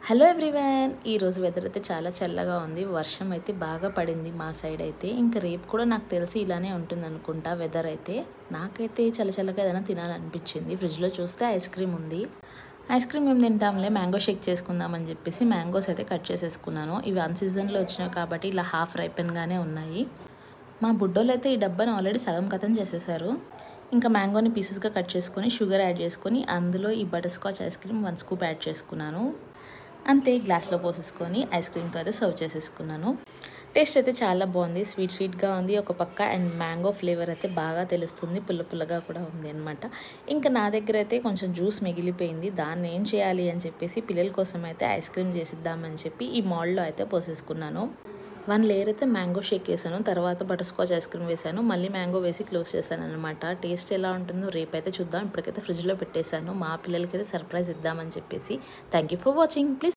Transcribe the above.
Hello everyone, ఈరోజు weather అయితే చాలా చల్లగా ఉంది. వర్షం అయితే బాగా పడింది మా సైడ్ అయితే. ఇంకా రేపు కూడా నాకు తెలిసి ఇలానే ఉంటుంది అనుకుంటా వెదర్ అయితే. నాకైతే చల్లగా ఏదైనా తినాలనిపించింది. ఫ్రిడ్జ్లో చూస్తే ఐస్ క్రీమ్ ఉంది. ఐస్ క్రీమ్ ఏం తింటాంలే, మ్యాంగో షేక్ చేసుకుందామని చెప్పేసి మ్యాంగోస్ అయితే కట్ చేసేసుకున్నాను. ఇవి అన్ సీజన్లో వచ్చినాయి కాబట్టి ఇలా హాఫ్ రైపెన్గానే ఉన్నాయి. మా బుడ్డోళ్ళు అయితే ఈ డబ్బాని ఆల్రెడీ సగం కథం చేసేసారు. ఇంకా మ్యాంగోని పీసెస్గా కట్ చేసుకొని షుగర్ యాడ్ చేసుకొని అందులో ఈ butter scotch ice cream 1 scoop add చేసుకున్నాను. అంతే, గ్లాస్లో పోసేసుకొని ఐస్ క్రీమ్తో అయితే సర్వ్ చేసేసుకున్నాను. టేస్ట్ అయితే చాలా బాగుంది, స్వీట్గా ఉంది ఒక పక్క. అండ్ మ్యాంగో ఫ్లేవర్ అయితే బాగా తెలుస్తుంది, పుల్లగా కూడా ఉంది అనమాట. ఇంకా నా దగ్గర అయితే కొంచెం జ్యూస్ మిగిలిపోయింది. దాన్ని ఏం చేయాలి అని చెప్పేసి పిల్లల కోసం అయితే ఐస్ క్రీమ్ చేసిద్దామని చెప్పి ఈ మౌల్డ్లో అయితే పోసేసుకున్నాను. 1 లేయర్ అయితే మ్యాంగో షేక్ వేసాను, తర్వాత బటర్ స్కాచ్ ఐస్ క్రీమ్ వేసాను, మళ్ళీ మ్యాంగో వేసి క్లోజ్ చేశాను అనమాట. టేస్ట్ ఎలా ఉంటుందో రేపైతే చూద్దాం. ఇప్పటికైతే ఫ్రిడ్జ్లో పెట్టేశాను, మా పిల్లలకైతే సర్ప్రైజ్ ఇద్దామని చెప్పేసి. Thank you for watching. Please